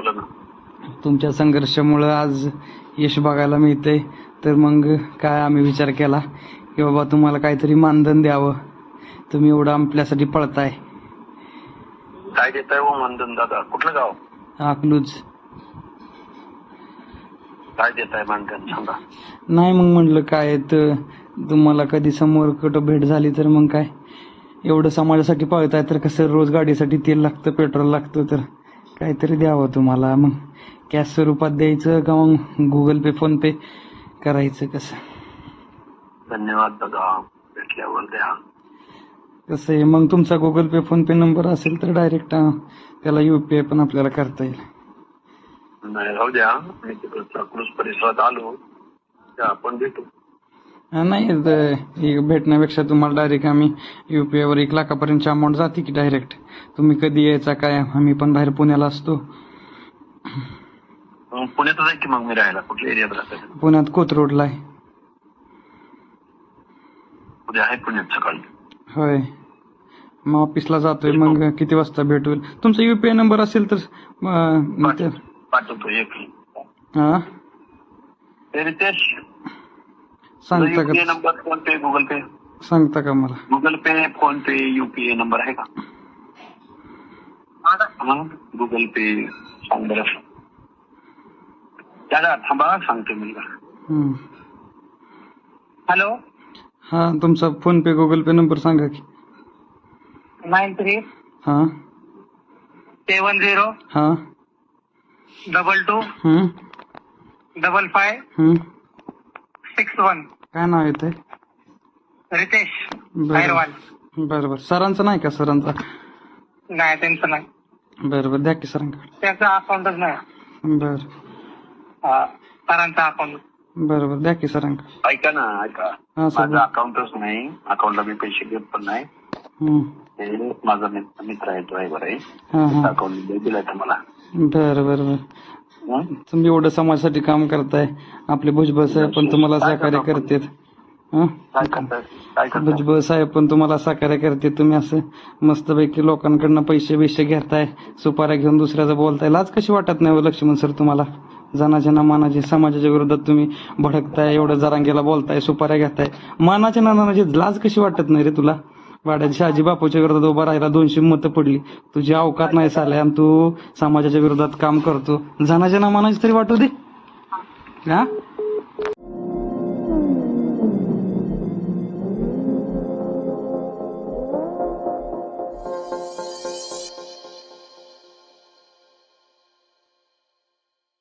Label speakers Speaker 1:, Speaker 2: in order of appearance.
Speaker 1: बोला ना.
Speaker 2: तुमच्या संघर्षामुळे आज यश बघायला मिळतंय, तर मग काय आम्ही विचार केला की बाबा तुम्हाला काहीतरी मानधन द्यावं. तुम्ही एवढं आपल्यासाठी पळताय.
Speaker 1: काय देताय हो मानधन दादा? कुठलं गाव?
Speaker 2: अकलूज.
Speaker 1: काय देताय मानधन सांगा.
Speaker 2: नाही मग म्हटलं काय तर तुम्हाला कधी समोर कुठं भेट झाली तर मग काय एवढं समाजासाठी पळताय तर कसं रोज गाडीसाठी तेल लागतं, पेट्रोल लागतं, तर काहीतरी द्यावं तुम्हाला. मग कॅश स्वरूपात द्यायचं का मग गुगल पे, फोन पे करायचं कसं?
Speaker 1: धन्यवाद दादा, भेटल्यावर द्या.
Speaker 2: कसं आहे मग तुमचा गुगल पे, फोन पे नंबर असेल तर डायरेक्ट त्याला UPI पण आपल्याला करता येईल.
Speaker 1: नाही राहू द्या, मी तिकडे अकलूज परिसरात आलो त्या आपण भेटू.
Speaker 2: नाही भेटण्यापेक्षा तुम्हाला डायरेक्ट आम्ही UPI वर 1 लाखापर्यंतची अमाऊंट जाते की डायरेक्ट. तुम्ही कधी यायचा काय? आम्ही पण बाहेर पुण्याला असतो.
Speaker 1: पुण्यातच आहे की मग मी राहायला. कुठल्या एरियात राहतात?
Speaker 2: पुण्यात कोथरूडला आहे.
Speaker 1: उद्या आहे पुण्यात सकाळी.
Speaker 2: होय, मग ऑफिसला जातोय. मग किती वाजता भेटूल? तुमचा UPI नंबर असेल तर
Speaker 1: पाठवतो एक.
Speaker 2: हा
Speaker 1: रितेश,
Speaker 2: सांगता
Speaker 1: UPI
Speaker 2: का?
Speaker 1: नंबर, फोन पे, गुगल पे?
Speaker 2: सांगता का मला?
Speaker 1: गुगल पे, फोन पे, UPI नंबर आहे का? गुगल पे सांग बरं. दादा थांबा, सांगते मुलगा. हॅलो,
Speaker 2: हा तुमचा फोन पे, गुगल पे नंबर सांगा की.
Speaker 1: 93
Speaker 2: हा
Speaker 1: 70
Speaker 2: हा
Speaker 1: 22 55 61.
Speaker 2: काय नाव येतंय?
Speaker 1: रितेश
Speaker 2: बरं
Speaker 1: हैरवाल.
Speaker 2: बरं. सरांचं नाही का? सरांचा
Speaker 1: नाही, त्यांचं नाही.
Speaker 2: बरं द्या की सरांकडे.
Speaker 1: त्याचं अकाउंटच नाही.
Speaker 2: बरं
Speaker 1: सरांचा अकाउंट.
Speaker 2: बरं द्या की सरांकडे.
Speaker 1: ऐका ना, ऐका.
Speaker 2: हा सर.
Speaker 1: माझं अकाउंटच नाही. अकाउंटला मी पैसे घेत पण नाही. हे माझा मित्र आहे, ड्रायव्हर आहे. अकाउंट दिलाय तुम्हाला.
Speaker 2: बरं तुम्ही एवढं समाजासाठी काम करताय. आपले भुजबळ साहेब पण तुम्हाला सहकार्य करतात. भुजबळ साहेब पण तुम्हाला सहकार्य करते. तुम्ही असं मस्तपैकी लोकांकडनं पैसे घेताय, सुपाऱ्या घेऊन दुसऱ्याचं बोलताय. लाज कशी वाटत नाही लक्ष्मण सर तुम्हाला? जनाच्या ना मानाचे समाजाच्या विरोधात तुम्ही भडकताय, एवढं जरांगेला बोलताय, सुपाऱ्या घेताय. मानाच्या ना नानाची लाज कशी वाटत नाही रे तुला? वाड्यात शहाजी बापूच्या विरोधात उभा राहिला, 200 मतं पडली. तुझी अवकात नाही साल्या आणि तू समाजाच्या विरोधात काम करतो. जनाच्या ना मानाची तरी वाटू दे. हा